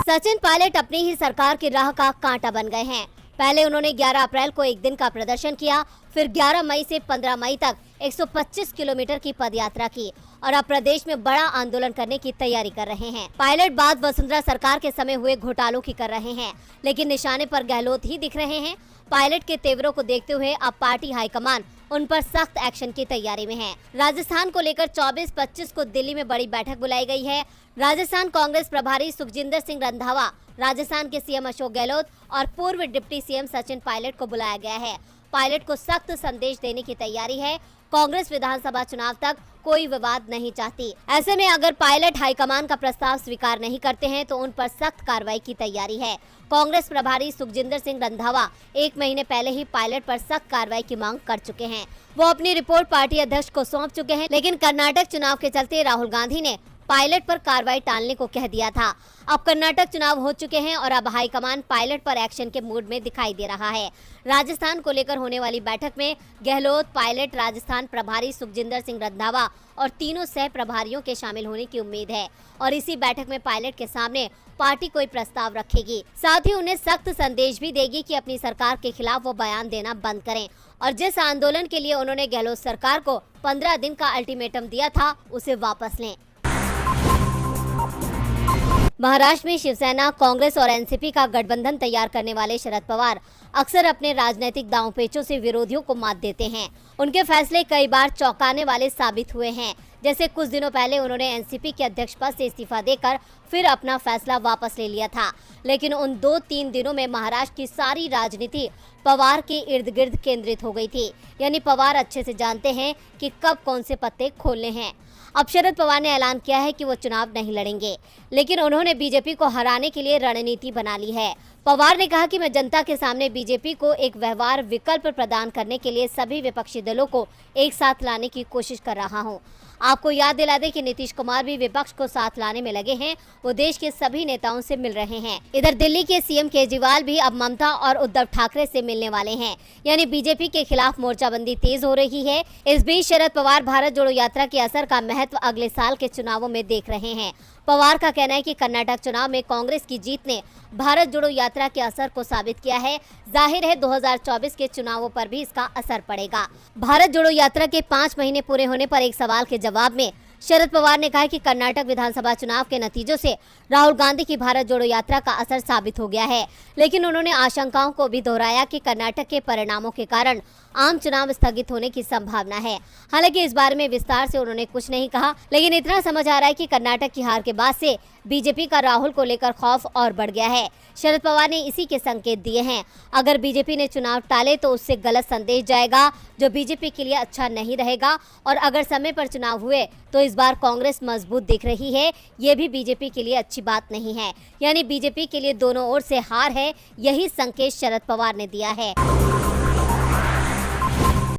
सचिन पायलट अपनी ही सरकार की राह का कांटा बन गए हैं। पहले उन्होंने 11 अप्रैल को एक दिन का प्रदर्शन किया, फिर 11 मई से 15 मई तक 125 किलोमीटर की पदयात्रा की और अब प्रदेश में बड़ा आंदोलन करने की तैयारी कर रहे हैं। पायलट बात वसुंधरा सरकार के समय हुए घोटालों की कर रहे हैं, लेकिन निशाने पर गहलोत ही दिख रहे हैं। पायलट के तेवरों को देखते हुए अब पार्टी हाईकमान उन पर सख्त एक्शन की तैयारी में है। राजस्थान को लेकर 24-25 को दिल्ली में बड़ी बैठक बुलाई गई है। राजस्थान कांग्रेस प्रभारी सुखजिंदर सिंह रंधावा, राजस्थान के सीएम अशोक गहलोत और पूर्व डिप्टी सीएम सचिन पायलट को बुलाया गया है। पायलट को सख्त संदेश देने की तैयारी है। कांग्रेस विधानसभा चुनाव तक कोई विवाद नहीं चाहती। ऐसे में अगर पायलट हाईकमान का प्रस्ताव स्वीकार नहीं करते हैं तो उन पर सख्त कार्रवाई की तैयारी है। कांग्रेस प्रभारी सुखजिंदर सिंह रंधावा 1 महीने पहले ही पायलट पर सख्त कार्रवाई की मांग कर चुके हैं। वो अपनी रिपोर्ट पार्टी अध्यक्ष को सौंप चुके हैं, लेकिन कर्नाटक चुनाव के चलते राहुल गांधी ने पायलट पर कार्रवाई टालने को कह दिया था। अब कर्नाटक चुनाव हो चुके हैं और अब हाईकमान पायलट पर एक्शन के मूड में दिखाई दे रहा है। राजस्थान को लेकर होने वाली बैठक में गहलोत, पायलट, राजस्थान प्रभारी सुखजिंदर सिंह रंधावा और तीनों सह प्रभारियों के शामिल होने की उम्मीद है और इसी बैठक में पायलट के सामने पार्टी कोई प्रस्ताव रखेगी। साथ ही उन्हें सख्त संदेश भी देगी कि अपनी सरकार के खिलाफ वो बयान देना बंद करें और जिस आंदोलन के लिए उन्होंने गहलोत सरकार को 15 दिन का अल्टीमेटम दिया था उसे वापस लें। महाराष्ट्र में शिवसेना, कांग्रेस और एनसीपी का गठबंधन तैयार करने वाले शरद पवार अक्सर अपने राजनीतिक दांवपेचों से विरोधियों को मात देते हैं। उनके फैसले कई बार चौंकाने वाले साबित हुए हैं। जैसे कुछ दिनों पहले उन्होंने एनसीपी के अध्यक्ष पद से इस्तीफा देकर फिर अपना फैसला वापस ले लिया था, लेकिन उन 2-3 दिनों में महाराष्ट्र की सारी राजनीति पवार के इर्द गिर्द केंद्रित हो गई थी। यानी पवार अच्छे से जानते हैं कि कब कौन से पत्ते खोलने हैं। अब शरद पवार ने ऐलान किया है कि वो चुनाव नहीं लड़ेंगे, लेकिन उन्होंने बीजेपी को हराने के लिए रणनीति बना ली है। पवार ने कहा कि मैं जनता के सामने बीजेपी को एक व्यवहार विकल्प प्रदान करने के लिए सभी विपक्षी दलों को एक साथ लाने की कोशिश कर रहा हूं। आपको याद दिला दें कि नीतीश कुमार भी विपक्ष को साथ लाने में लगे हैं। वो देश के सभी नेताओं से मिल रहे हैं। इधर दिल्ली के सीएम केजरीवाल भी अब ममता और उद्धव ठाकरे से मिलने वाले हैं। यानी बीजेपी के खिलाफ मोर्चाबंदी तेज हो रही है। इस बीच शरद पवार भारत जोड़ो यात्रा के असर का महत्व अगले साल के चुनावों में देख रहे हैं। पवार का कहना है कि कर्नाटक चुनाव में कांग्रेस की जीत ने भारत जोड़ो यात्रा के असर को साबित किया है। जाहिर है 2024 के चुनावों पर भी इसका असर पड़ेगा। भारत जोड़ो यात्रा के 5 महीने पूरे होने पर एक सवाल के जवाब में शरद पवार ने कहा कि कर्नाटक विधानसभा चुनाव के नतीजों से राहुल गांधी की भारत जोड़ो यात्रा का असर साबित हो गया है, लेकिन उन्होंने आशंकाओं को भी दोहराया कि कर्नाटक के परिणामों के कारण आम चुनाव स्थगित होने की संभावना है। हालांकि इस बारे में विस्तार से उन्होंने कुछ नहीं कहा, लेकिन इतना समझ आ रहा है कि कर्नाटक की हार के बाद से बीजेपी का राहुल को लेकर खौफ और बढ़ गया है। शरद पवार ने इसी के संकेत दिए हैं। अगर बीजेपी ने चुनाव टाले तो उससे गलत संदेश जाएगा, जो बीजेपी के लिए अच्छा नहीं रहेगा, और अगर समय पर चुनाव हुए तो इस बार कांग्रेस मजबूत दिख रही है। ये भी बीजेपी के लिए अच्छी बात नहीं है। यानी बीजेपी के लिए दोनों ओर से हार है, यही संकेत शरद पवार ने दिया है।